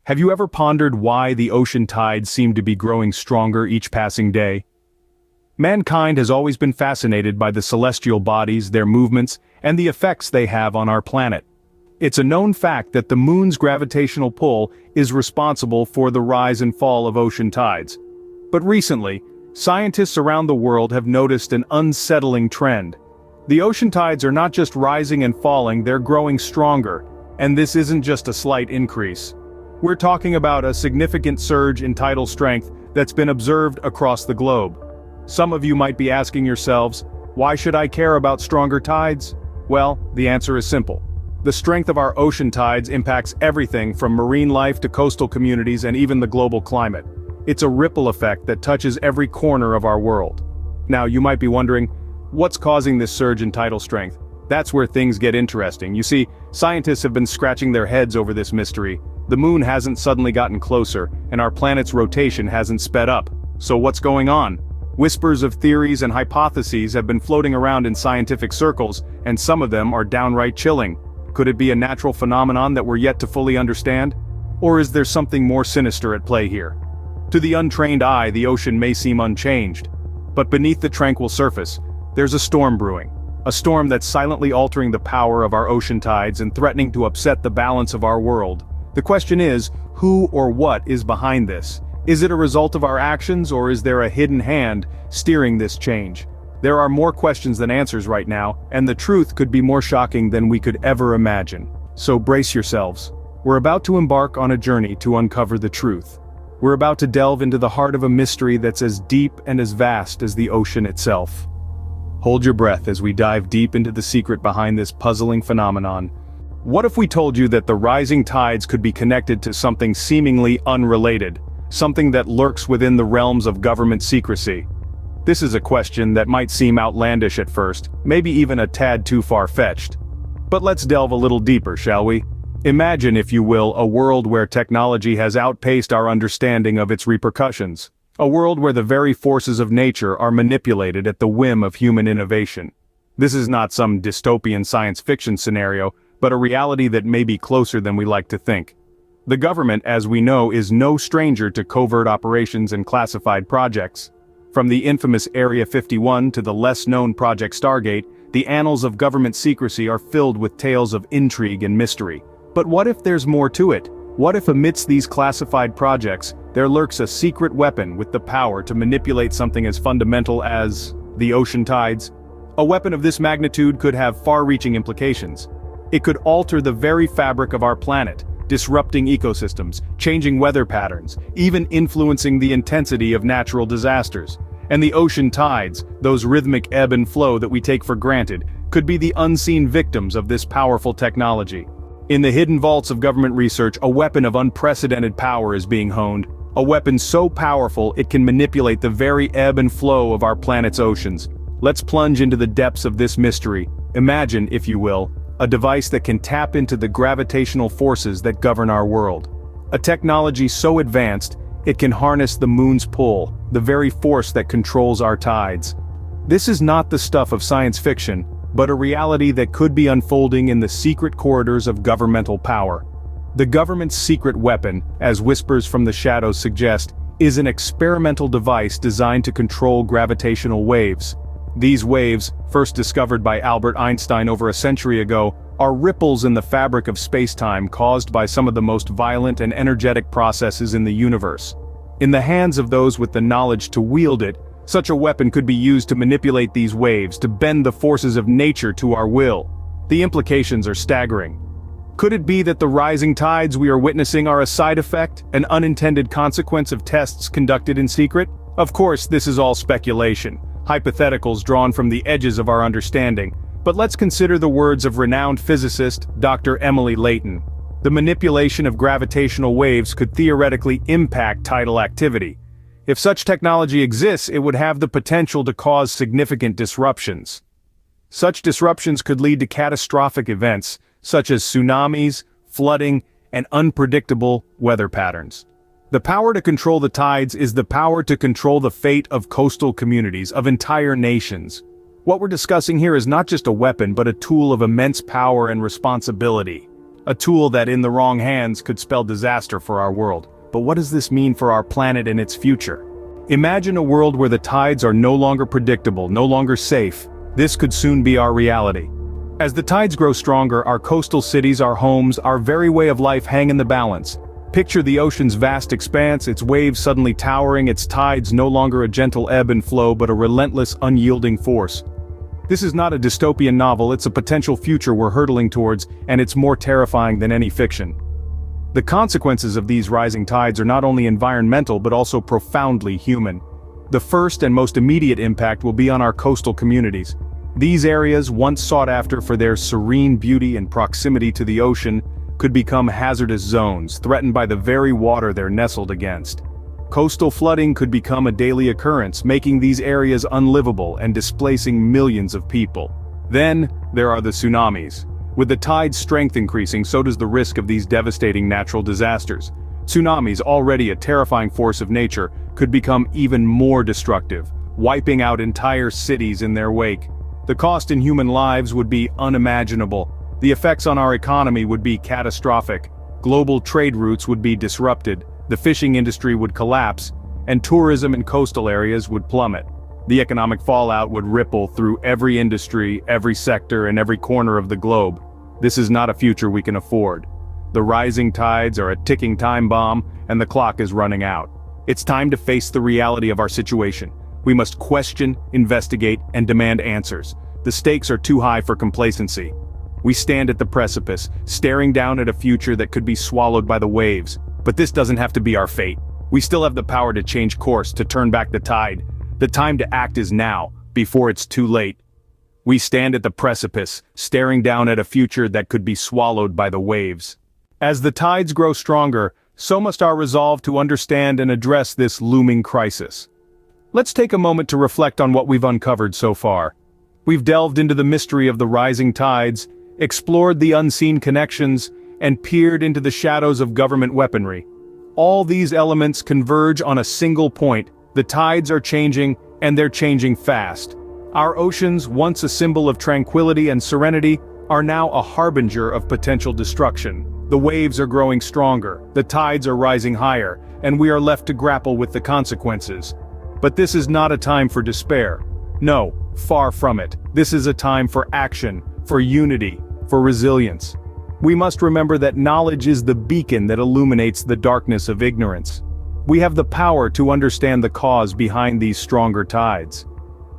Have you ever pondered why the ocean tides seem to be growing stronger each passing day? Mankind has always been fascinated by the celestial bodies, their movements, and the effects they have on our planet. It's a known fact that the moon's gravitational pull is responsible for the rise and fall of ocean tides. But recently, scientists around the world have noticed an unsettling trend. The ocean tides are not just rising and falling, they're growing stronger, and this isn't just a slight increase. We're talking about a significant surge in tidal strength that's been observed across the globe. Some of you might be asking yourselves, why should I care about stronger tides? Well, the answer is simple. The strength of our ocean tides impacts everything from marine life to coastal communities and even the global climate. It's a ripple effect that touches every corner of our world. Now, you might be wondering, what's causing this surge in tidal strength? That's where things get interesting. You see, scientists have been scratching their heads over this mystery. The moon hasn't suddenly gotten closer, and our planet's rotation hasn't sped up. So what's going on? Whispers of theories and hypotheses have been floating around in scientific circles, and some of them are downright chilling. Could it be a natural phenomenon that we're yet to fully understand? Or is there something more sinister at play here? To the untrained eye, the ocean may seem unchanged. But beneath the tranquil surface, there's a storm brewing. A storm that's silently altering the power of our ocean tides and threatening to upset the balance of our world. The question is, who or what is behind this? Is it a result of our actions, or is there a hidden hand steering this change? There are more questions than answers right now, and the truth could be more shocking than we could ever imagine. So brace yourselves. We're about to embark on a journey to uncover the truth. We're about to delve into the heart of a mystery that's as deep and as vast as the ocean itself. Hold your breath as we dive deep into the secret behind this puzzling phenomenon. What if we told you that the rising tides could be connected to something seemingly unrelated? Something that lurks within the realms of government secrecy? This is a question that might seem outlandish at first, maybe even a tad too far-fetched. But let's delve a little deeper, shall we? Imagine, if you will, a world where technology has outpaced our understanding of its repercussions. A world where the very forces of nature are manipulated at the whim of human innovation. This is not some dystopian science fiction scenario, but a reality that may be closer than we like to think. The government, as we know, is no stranger to covert operations and classified projects. From the infamous Area 51 to the less-known Project Stargate, the annals of government secrecy are filled with tales of intrigue and mystery. But what if there's more to it? What if amidst these classified projects, there lurks a secret weapon with the power to manipulate something as fundamental as the ocean tides? A weapon of this magnitude could have far-reaching implications. It could alter the very fabric of our planet, disrupting ecosystems, changing weather patterns, even influencing the intensity of natural disasters. And the ocean tides, those rhythmic ebb and flow that we take for granted, could be the unseen victims of this powerful technology. In the hidden vaults of government research, a weapon of unprecedented power is being honed. A weapon so powerful it can manipulate the very ebb and flow of our planet's oceans. Let's plunge into the depths of this mystery. Imagine, if you will, a device that can tap into the gravitational forces that govern our world. A technology so advanced, it can harness the moon's pull, the very force that controls our tides. This is not the stuff of science fiction, but a reality that could be unfolding in the secret corridors of governmental power. The government's secret weapon, as whispers from the shadows suggest, is an experimental device designed to control gravitational waves. These waves, first discovered by Albert Einstein over a century ago, are ripples in the fabric of space-time caused by some of the most violent and energetic processes in the universe. In the hands of those with the knowledge to wield it, such a weapon could be used to manipulate these waves, to bend the forces of nature to our will. The implications are staggering. Could it be that the rising tides we are witnessing are a side effect, an unintended consequence of tests conducted in secret? Of course, this is all speculation, hypotheticals drawn from the edges of our understanding. But let's consider the words of renowned physicist Dr. Emily Layton. The manipulation of gravitational waves could theoretically impact tidal activity. If such technology exists, it would have the potential to cause significant disruptions. Such disruptions could lead to catastrophic events, such as tsunamis, flooding, and unpredictable weather patterns. The power to control the tides is the power to control the fate of coastal communities, of entire nations. What we're discussing here is not just a weapon, but a tool of immense power and responsibility. A tool that in the wrong hands could spell disaster for our world. But what does this mean for our planet and its future? Imagine a world where the tides are no longer predictable, no longer safe. This could soon be our reality. As the tides grow stronger, our coastal cities, our homes, our very way of life hang in the balance. Picture the ocean's vast expanse, its waves suddenly towering, its tides no longer a gentle ebb and flow but a relentless, unyielding force. This is not a dystopian novel, it's a potential future we're hurtling towards, and it's more terrifying than any fiction. The consequences of these rising tides are not only environmental but also profoundly human. The first and most immediate impact will be on our coastal communities. These areas, once sought after for their serene beauty and proximity to the ocean, could become hazardous zones, threatened by the very water they're nestled against. Coastal flooding could become a daily occurrence, making these areas unlivable and displacing millions of people. Then, there are the tsunamis. With the tide's strength increasing, so does the risk of these devastating natural disasters. Tsunamis, already a terrifying force of nature, could become even more destructive, wiping out entire cities in their wake. The cost in human lives would be unimaginable. The effects on our economy would be catastrophic. Global trade routes would be disrupted. The fishing industry would collapse, and tourism in coastal areas would plummet. The economic fallout would ripple through every industry, every sector, and every corner of the globe. This is not a future we can afford. The rising tides are a ticking time bomb, and the clock is running out. It's time to face the reality of our situation. We must question, investigate, and demand answers. The stakes are too high for complacency. We stand at the precipice, staring down at a future that could be swallowed by the waves. But this doesn't have to be our fate. We still have the power to change course, to turn back the tide. The time to act is now, before it's too late. We stand at the precipice, staring down at a future that could be swallowed by the waves. As the tides grow stronger, so must our resolve to understand and address this looming crisis. Let's take a moment to reflect on what we've uncovered so far. We've delved into the mystery of the rising tides, explored the unseen connections, and peered into the shadows of government weaponry. All these elements converge on a single point: the tides are changing, and they're changing fast. Our oceans, once a symbol of tranquility and serenity, are now a harbinger of potential destruction. The waves are growing stronger, the tides are rising higher, and we are left to grapple with the consequences. But this is not a time for despair. No, far from it. This is a time for action, for unity, for resilience. We must remember that knowledge is the beacon that illuminates the darkness of ignorance. We have the power to understand the cause behind these stronger tides.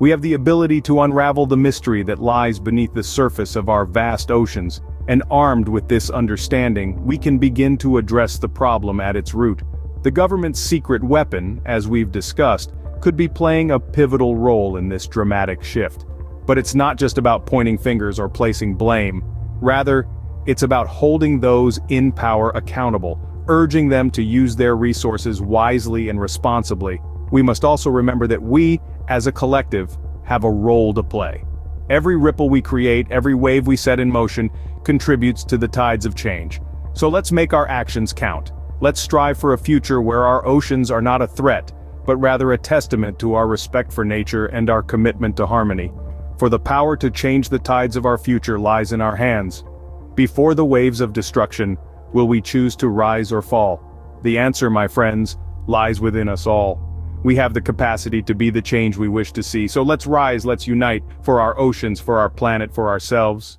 We have the ability to unravel the mystery that lies beneath the surface of our vast oceans, and armed with this understanding, we can begin to address the problem at its root. The government's secret weapon, as we've discussed, could be playing a pivotal role in this dramatic shift. But it's not just about pointing fingers or placing blame. Rather, it's about holding those in power accountable, urging them to use their resources wisely and responsibly. We must also remember that we, as a collective, have a role to play. Every ripple we create, every wave we set in motion, contributes to the tides of change. So let's make our actions count. Let's strive for a future where our oceans are not a threat, but rather a testament to our respect for nature and our commitment to harmony. For the power to change the tides of our future lies in our hands. Before the waves of destruction, will we choose to rise or fall? The answer, my friends, lies within us all. We have the capacity to be the change we wish to see, so let's rise, let's unite, for our oceans, for our planet, for ourselves.